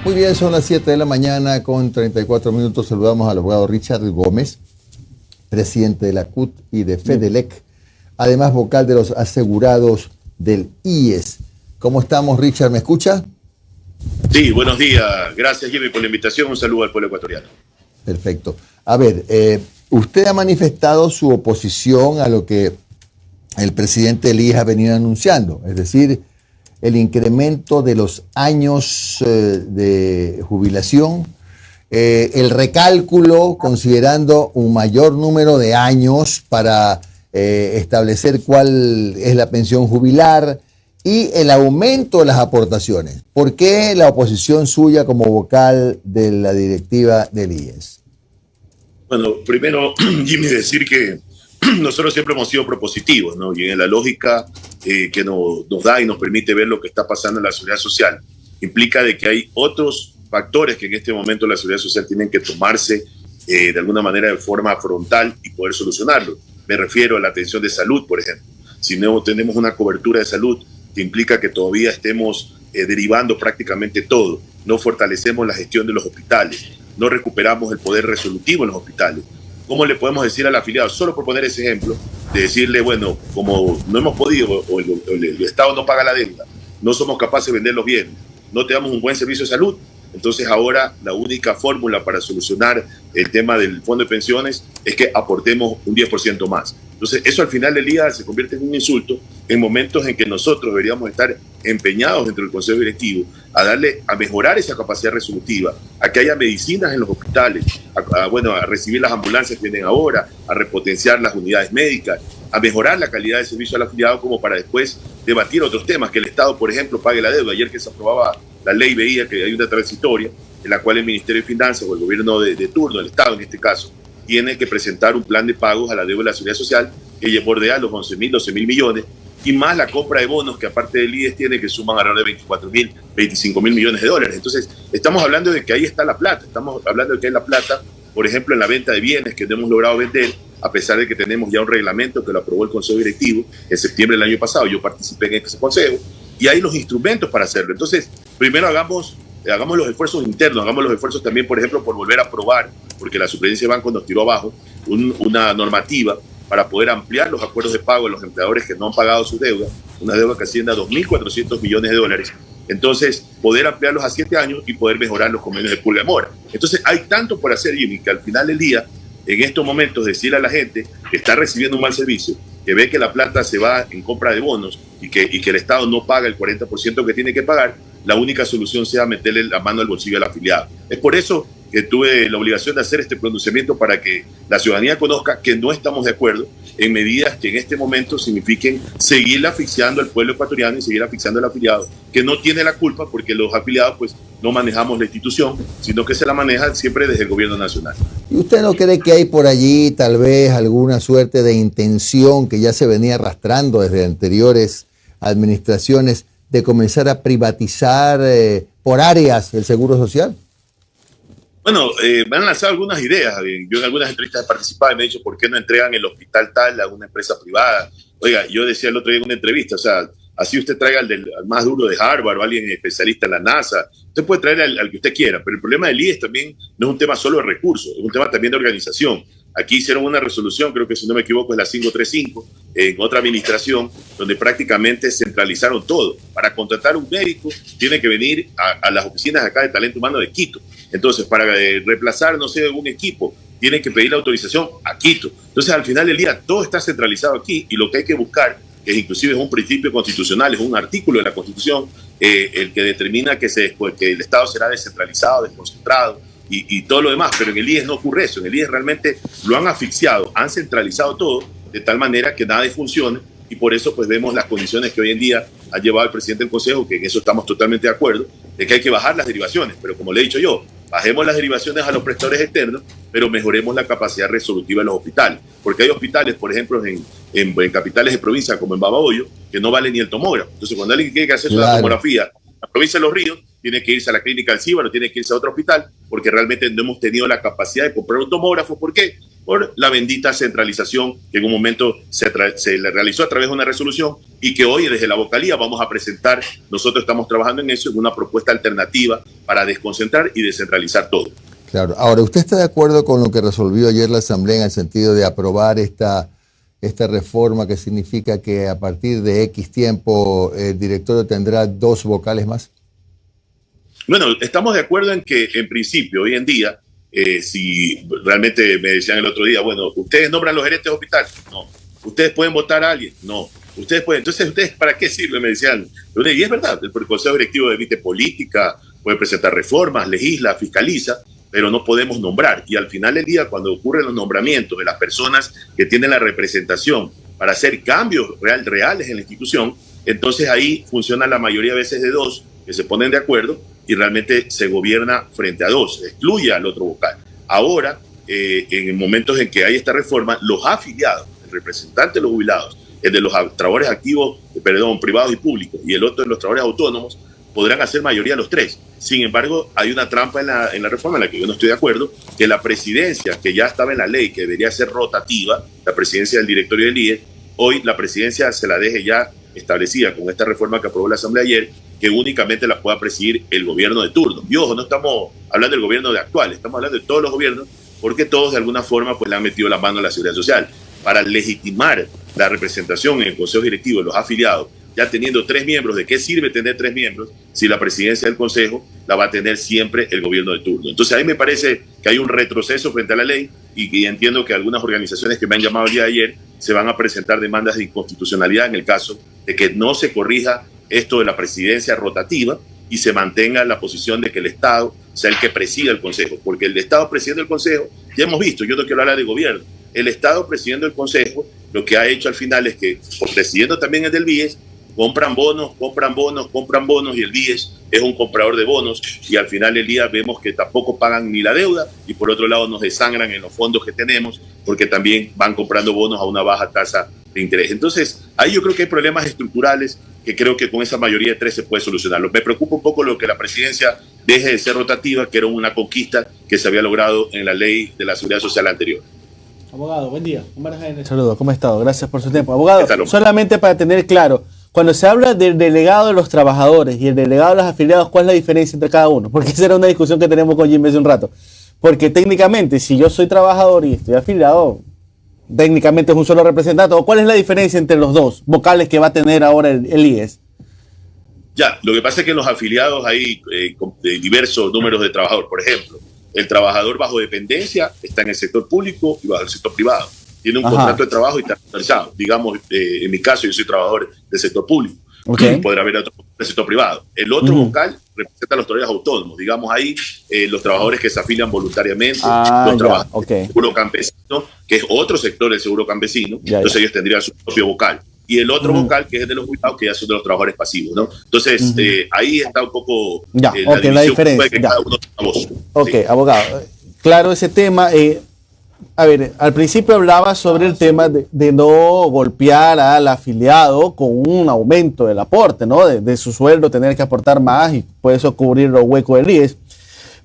Muy bien, son las 7 de la mañana con 34 minutos. Saludamos al abogado Richard Gómez, presidente de la CUT y de FEDELEC, además vocal de los asegurados del IES. ¿Cómo estamos, Richard? ¿Me escucha? Sí, buenos días. Gracias, Jimmy, por la invitación. Un saludo al pueblo ecuatoriano. Perfecto. A ver, usted ha manifestado su oposición a lo que el presidente del IES ha venido anunciando, es decir, el incremento de los años de jubilación, el recálculo considerando un mayor número de años para establecer cuál es la pensión jubilar y el aumento de las aportaciones. ¿Por qué la oposición suya como vocal de la directiva del IES? Bueno, primero, Jimmy, decir que nosotros siempre hemos sido propositivos, ¿no? Y en la lógica que nos da y nos permite ver lo que está pasando en la seguridad social, implica de que hay otros factores que en este momento la seguridad social tienen que tomarse de alguna manera de forma frontal y poder solucionarlo. Me refiero a la atención de salud, por ejemplo. Si no tenemos una cobertura de salud que implica que todavía estemos derivando prácticamente todo, no fortalecemos la gestión de los hospitales, no recuperamos el poder resolutivo en los hospitales. ¿Cómo le podemos decir al afiliado, solo por poner ese ejemplo, de decirle, bueno, como no hemos podido, o el Estado no paga la deuda, no somos capaces de vender los bienes, no te damos un buen servicio de salud? Entonces ahora la única fórmula para solucionar el tema del fondo de pensiones es que aportemos un 10% más. Entonces eso al final del día se convierte en un insulto en momentos en que nosotros deberíamos estar empeñados dentro del Consejo Directivo a mejorar esa capacidad resolutiva, a que haya medicinas en los hospitales, a recibir las ambulancias que vienen ahora, a repotenciar las unidades médicas, a mejorar la calidad de servicio al afiliado como para después debatir otros temas, que el Estado, por ejemplo, pague la deuda. Ayer que se aprobaba la ley veía que hay una transitoria en la cual el Ministerio de Finanzas o el gobierno de turno, el Estado en este caso, tiene que presentar un plan de pagos a la deuda de la Seguridad Social que bordea los 12 mil millones y más la compra de bonos que aparte del IES tiene que suman alrededor de 25 mil millones de dólares. Entonces estamos hablando de que ahí está la plata, estamos hablando de que hay la plata, por ejemplo, en la venta de bienes que no hemos logrado vender, a pesar de que tenemos ya un reglamento que lo aprobó el Consejo Directivo en septiembre del año pasado. Yo participé en ese consejo y hay los instrumentos para hacerlo. Entonces, primero hagamos los esfuerzos internos, hagamos los esfuerzos también, por ejemplo, por volver a aprobar, porque la Superintendencia de Bancos nos tiró abajo, una normativa para poder ampliar los acuerdos de pago de los empleadores que no han pagado sus deudas, una deuda que asciende a 2.400 millones de dólares. Entonces, poder ampliarlos a 7 años y poder mejorar los convenios de pulga y mora. Entonces, hay tanto por hacer, Jimmy, que al final del día, en estos momentos, decirle a la gente que está recibiendo un mal servicio, que ve que la plata se va en compra de bonos y que el Estado no paga el 40% que tiene que pagar, la única solución sea meterle la mano al bolsillo al afiliado. Es por eso que tuve la obligación de hacer este pronunciamiento para que la ciudadanía conozca que no estamos de acuerdo en medidas que en este momento signifiquen seguir asfixiando al pueblo ecuatoriano y seguir asfixiando al afiliado, que no tiene la culpa porque los afiliados pues no manejamos la institución, sino que se la maneja siempre desde el gobierno nacional. ¿Y usted no cree que hay por allí tal vez alguna suerte de intención que ya se venía arrastrando desde anteriores administraciones de comenzar a privatizar por áreas el Seguro Social? Bueno, me han lanzado algunas ideas. Yo en algunas entrevistas he participado y me he dicho, ¿por qué no entregan el hospital tal a una empresa privada? Oiga, yo decía el otro día en una entrevista, o sea, así usted traiga al más duro de Harvard o alguien especialista en la NASA, usted puede traer al que usted quiera, pero el problema del IES también no es un tema solo de recursos, es un tema también de organización. Aquí hicieron una resolución, creo que si no me equivoco es la 535, en otra administración, donde prácticamente centralizaron todo. Para contratar un médico tiene que venir a las oficinas acá de talento humano de Quito. Entonces, para reemplazar, no sé, un equipo, tiene que pedir la autorización a Quito. Entonces, al final del día, todo está centralizado aquí y lo que hay que buscar, que inclusive es un principio constitucional, es un artículo de la Constitución, el que determina que el Estado será descentralizado, desconcentrado, y todo lo demás, pero en el IES no ocurre eso. En el IES realmente lo han asfixiado, han centralizado todo de tal manera que nada funciona y por eso pues vemos las condiciones que hoy en día ha llevado el presidente del Consejo, que en eso estamos totalmente de acuerdo, de que hay que bajar las derivaciones, pero como le he dicho yo, bajemos las derivaciones a los prestadores externos, pero mejoremos la capacidad resolutiva en los hospitales, porque hay hospitales, por ejemplo, en capitales de provincia como en Babahoyo, que no vale ni el tomógrafo. Entonces cuando alguien quiere que hacer una tomografía en la provincia de Los Ríos, tiene que irse a la clínica del Cíbaro, tiene que irse a otro hospital, porque realmente no hemos tenido la capacidad de comprar un tomógrafo. ¿Por qué? por la bendita centralización que en un momento se le realizó a través de una resolución y que hoy desde la vocalía vamos a presentar. Nosotros estamos trabajando en eso, en una propuesta alternativa para desconcentrar y descentralizar todo. Claro. Ahora, ¿usted está de acuerdo con lo que resolvió ayer la Asamblea en el sentido de aprobar esta reforma que significa que a partir de X tiempo el directorio tendrá 2 vocales más? Bueno, estamos de acuerdo en que en principio, hoy en día, si realmente me decían el otro día, bueno, ¿ustedes nombran los gerentes de hospital? No. ¿Ustedes pueden votar a alguien? No. Ustedes pueden. Entonces, ¿ustedes para qué sirven? Me decían. Y es verdad, el Consejo Directivo emite política, puede presentar reformas, legisla, fiscaliza, pero no podemos nombrar. Y al final del día, cuando ocurren los nombramientos de las personas que tienen la representación para hacer cambios reales en la institución, entonces ahí funciona la mayoría de veces de 2 que se ponen de acuerdo y realmente se gobierna frente a 2, excluye al otro vocal. Ahora, en momentos en que hay esta reforma, los afiliados, el representante de los jubilados, el de los trabajadores activos, privados y públicos, y el otro de los trabajadores autónomos, podrán hacer mayoría los 3. Sin embargo, hay una trampa en la reforma en la que yo no estoy de acuerdo, que la presidencia, que ya estaba en la ley, que debería ser rotativa, la presidencia del directorio del IES, hoy la presidencia se la deje ya establecida con esta reforma que aprobó la Asamblea ayer, que únicamente la pueda presidir el gobierno de turno. Y ojo, no estamos hablando del gobierno de actual, estamos hablando de todos los gobiernos, porque todos de alguna forma pues le han metido la mano a la seguridad social. Para legitimar la representación en el Consejo Directivo de los afiliados, ya teniendo 3 miembros, ¿de qué sirve tener 3 miembros si la presidencia del Consejo la va a tener siempre el gobierno de turno? Entonces, a mí me parece que hay un retroceso frente a la ley y entiendo que algunas organizaciones que me han llamado el día de ayer se van a presentar demandas de inconstitucionalidad en el caso de que no se corrija esto de la presidencia rotativa y se mantenga la posición de que el Estado sea el que presida el Consejo, porque el Estado presidiendo el Consejo, ya hemos visto, yo no quiero hablar de gobierno, el Estado presidiendo el Consejo, lo que ha hecho al final es que, por presidiendo también el del BIES, compran bonos y el BIES es un comprador de bonos y al final del día vemos que tampoco pagan ni la deuda y por otro lado nos desangran en los fondos que tenemos porque también van comprando bonos a una baja tasa de interés. Entonces, ahí yo creo que hay problemas estructurales que creo que con esa mayoría de 3 se puede solucionar. Me preocupa un poco lo que la presidencia deje de ser rotativa, que era una conquista que se había logrado en la ley de la seguridad social anterior. Abogado, buen día. Saludos, ¿cómo ha estado? Gracias por su tiempo. Abogado, solamente para tener claro, cuando se habla del delegado de los trabajadores y el delegado de los afiliados, ¿cuál es la diferencia entre cada uno? Porque esa era una discusión que tenemos con Jimmy hace un rato. Porque técnicamente, si yo soy trabajador y estoy afiliado, técnicamente es un solo representante. ¿O cuál es la diferencia entre los 2 vocales que va a tener ahora el IES? Ya, lo que pasa es que en los afiliados hay diversos números de trabajadores. Por ejemplo, el trabajador bajo dependencia está en el sector público y bajo el sector privado. Tiene un contrato de trabajo y está autorizado. Digamos, en mi caso, yo soy trabajador del sector público. Okay. Podrá haber otro del sector privado. El otro vocal representa a los trabajadores autónomos. Digamos ahí los trabajadores que se afilian voluntariamente, los trabajadores del seguro campesino, que es otro sector del seguro campesino. Entonces ellos tendrían su propio vocal. Y el otro vocal, que es el de los jubilados, que ya son de los trabajadores pasivos, ¿no? Entonces, ahí está un poco la diferencia. Que cada uno tenga voz. Sí. Abogado. Claro ese tema. A ver, al principio hablaba sobre el tema de no golpear al afiliado con un aumento del aporte, ¿no? De su sueldo, tener que aportar más y por eso cubrir los huecos del IES.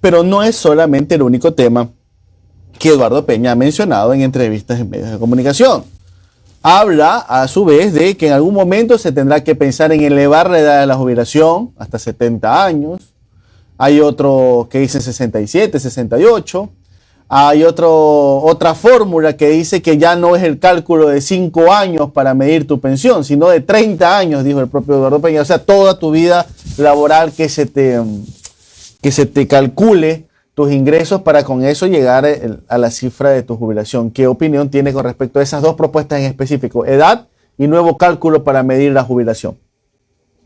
Pero no es solamente el único tema que Eduardo Peña ha mencionado en entrevistas en medios de comunicación. Habla a su vez de que en algún momento se tendrá que pensar en elevar la edad de la jubilación hasta 70 años. Hay otro que dice 67, 68. Hay otra fórmula que dice que ya no es el cálculo de 5 años para medir tu pensión, sino de 30 años, dijo el propio Eduardo Peña. O sea, toda tu vida laboral que se te calcule tus ingresos para con eso llegar a la cifra de tu jubilación. ¿Qué opinión tiene con respecto a esas 2 propuestas en específico? Edad y nuevo cálculo para medir la jubilación.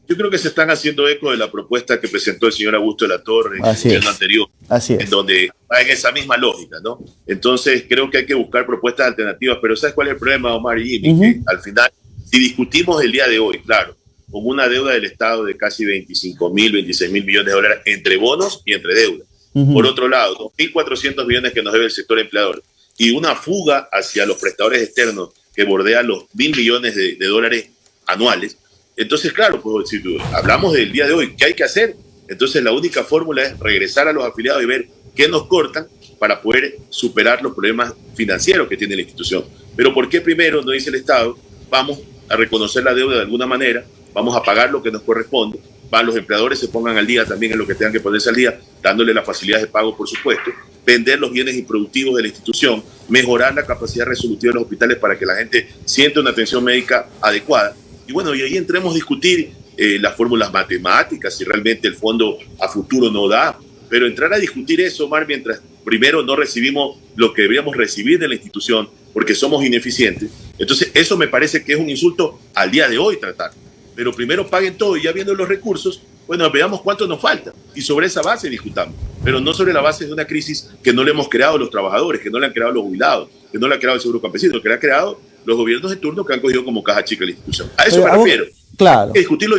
Yo creo que se están haciendo eco de la propuesta que presentó el señor Augusto de la Torre en el gobierno anterior, en donde va en esa misma lógica, ¿no? Entonces creo que hay que buscar propuestas alternativas, pero ¿sabes cuál es el problema, Omar y Jimmy? Que al final, si discutimos el día de hoy, claro, con una deuda del Estado de casi 25.000, 26.000 millones de dólares entre bonos y entre deuda. Por otro lado, 2.400 millones que nos debe el sector empleador y una fuga hacia los prestadores externos que bordea los 1.000 millones de dólares anuales. Entonces, claro, pues, si hablamos del día de hoy, ¿qué hay que hacer? Entonces, la única fórmula es regresar a los afiliados y ver qué nos cortan para poder superar los problemas financieros que tiene la institución. Pero ¿por qué primero no dice el Estado, vamos a reconocer la deuda de alguna manera, vamos a pagar lo que nos corresponde, los empleadores se pongan al día también en lo que tengan que ponerse al día, dándole las facilidades de pago, por supuesto, vender los bienes improductivos de la institución, mejorar la capacidad resolutiva de los hospitales para que la gente sienta una atención médica adecuada? Y bueno, y ahí entremos a discutir las fórmulas matemáticas, si realmente el fondo a futuro no da, pero entrar a discutir eso, Omar, mientras primero no recibimos lo que deberíamos recibir de la institución, porque somos ineficientes, entonces eso me parece que es un insulto al día de hoy tratar. Pero primero paguen todo y ya viendo los recursos, bueno, veamos cuánto nos falta y sobre esa base discutamos, pero no sobre la base de una crisis que no le hemos creado los trabajadores, que no le han creado los jubilados, que no le ha creado el seguro campesino, que le ha creado los gobiernos de turno que han cogido como caja chica la institución. A eso me refiero. Claro. Hay que discutirlo,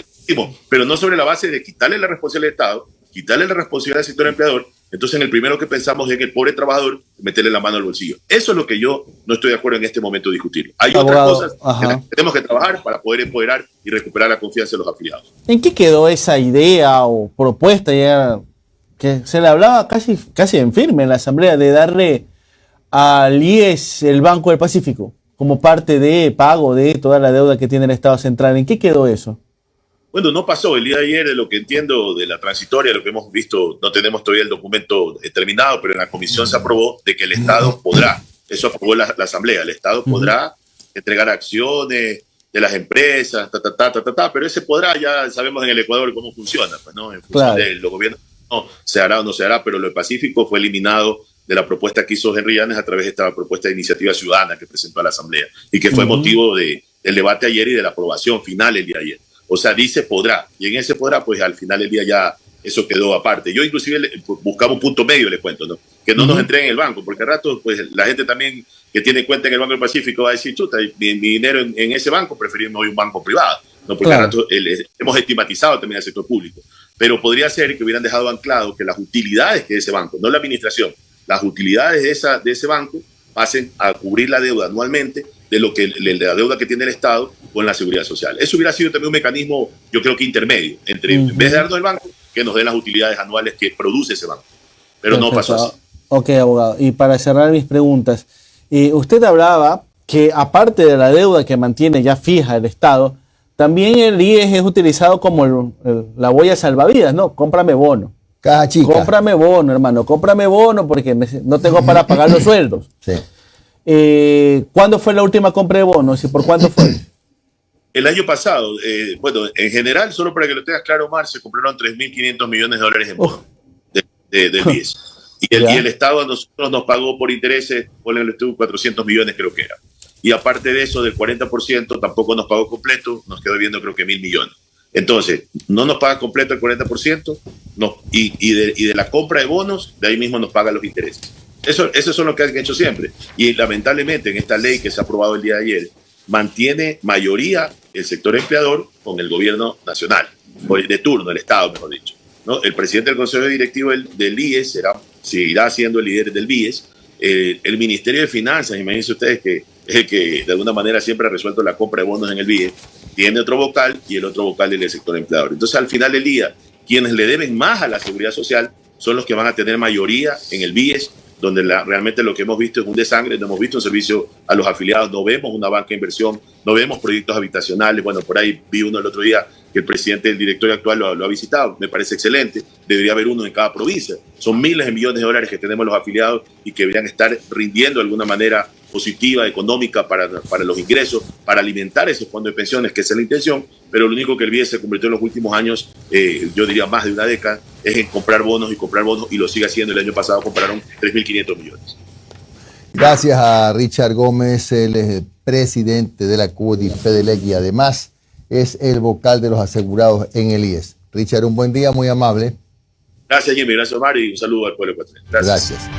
pero no sobre la base de quitarle la responsabilidad al Estado, quitarle la responsabilidad al sector empleador. Entonces, en el primero que pensamos es en el pobre trabajador, meterle la mano al bolsillo. Eso es lo que yo no estoy de acuerdo en este momento de discutir. Hay Abogado, otras cosas en las que tenemos que trabajar para poder empoderar y recuperar la confianza de los afiliados. ¿En qué quedó esa idea o propuesta ya que se le hablaba casi en firme en la Asamblea de darle al IES el Banco del Pacífico como parte de pago de toda la deuda que tiene el Estado Central? ¿En qué quedó eso? Bueno, no pasó. El día de ayer, de lo que entiendo de la transitoria, lo que hemos visto, no tenemos todavía el documento terminado, pero en la comisión se aprobó de que el Estado podrá, eso aprobó la Asamblea, el Estado podrá entregar acciones de las empresas, pero ese podrá, ya sabemos en el Ecuador cómo funciona, pues, ¿no? En función de los gobiernos, no, se hará o no se hará, pero lo del Pacífico fue eliminado de la propuesta que hizo Henry Llanes a través de esta propuesta de iniciativa ciudadana que presentó a la Asamblea y que fue motivo del debate ayer y de la aprobación final el día de ayer. O sea, dice podrá, y en ese podrá, pues al final del día ya eso quedó aparte. Yo inclusive buscaba un punto medio, le cuento, ¿no? Que no nos entreguen el banco, porque al rato, pues la gente también que tiene cuenta en el Banco del Pacífico va a decir, chuta, mi dinero en ese banco, preferimos un banco privado, ¿no? Porque al rato hemos estigmatizado también al sector público. Pero podría ser que hubieran dejado anclado que las utilidades que ese banco, no la administración, las utilidades de ese banco pasen a cubrir la deuda anualmente de la deuda que tiene el Estado con la seguridad social. Eso hubiera sido también un mecanismo, yo creo que intermedio, entre en vez de darnos el banco, que nos den las utilidades anuales que produce ese banco. Pero no pasó así. Ok, abogado. Y para cerrar mis preguntas, usted hablaba que aparte de la deuda que mantiene ya fija el Estado, también el IES es utilizado como la boya salvavidas, ¿no? Cómprame bono. Caja chica. Cómprame bono, hermano. Cómprame bono porque no tengo para pagar los sueldos. Sí. ¿Cuándo fue la última compra de bonos y por cuánto fue? El año pasado, bueno, en general, solo para que lo tengas claro, Omar, se compraron 3.500 millones de dólares en bonos del IES. Y el Estado a nosotros nos pagó por intereses, ponle 400 millones creo que era. Y aparte de eso, del 40% tampoco nos pagó completo, nos quedó debiendo creo que 1.000 millones. Entonces, no nos paga completo el 40%, y de la compra de bonos, de ahí mismo nos pagan los intereses. Eso son lo que han hecho siempre. Y lamentablemente en esta ley que se ha aprobado el día de ayer, mantiene mayoría el sector empleador con el gobierno nacional, de turno, el Estado, mejor dicho, ¿no? El presidente del Consejo Directivo del IES seguirá siendo el líder del BIES. El Ministerio de Finanzas, imagínense ustedes que es el que de alguna manera siempre ha resuelto la compra de bonos en el BIES, tiene otro vocal y el otro vocal es el sector empleador. Entonces, al final del día, quienes le deben más a la seguridad social son los que van a tener mayoría en el BIES, donde realmente lo que hemos visto es un desangre, no hemos visto un servicio a los afiliados, no vemos una banca de inversión, no vemos proyectos habitacionales. Bueno, por ahí vi uno el otro día que el presidente del directorio actual lo ha visitado, me parece excelente, debería haber uno en cada provincia. Son miles de millones de dólares que tenemos los afiliados y que deberían estar rindiendo de alguna manera positiva, económica para los ingresos, para alimentar ese fondo de pensiones, que esa es la intención, pero lo único que el BIES se convirtió en los últimos años, yo diría más de una década, es en comprar bonos, y lo sigue haciendo. El año pasado compraron 3.500 millones. Gracias a Richard Gómez, él es el presidente de la CUDI FEDELEC y además es el vocal de los asegurados en el IES. Richard, un buen día, muy amable. Gracias, Jimmy, gracias, Omar, y un saludo al pueblo ecuatoriano. Gracias.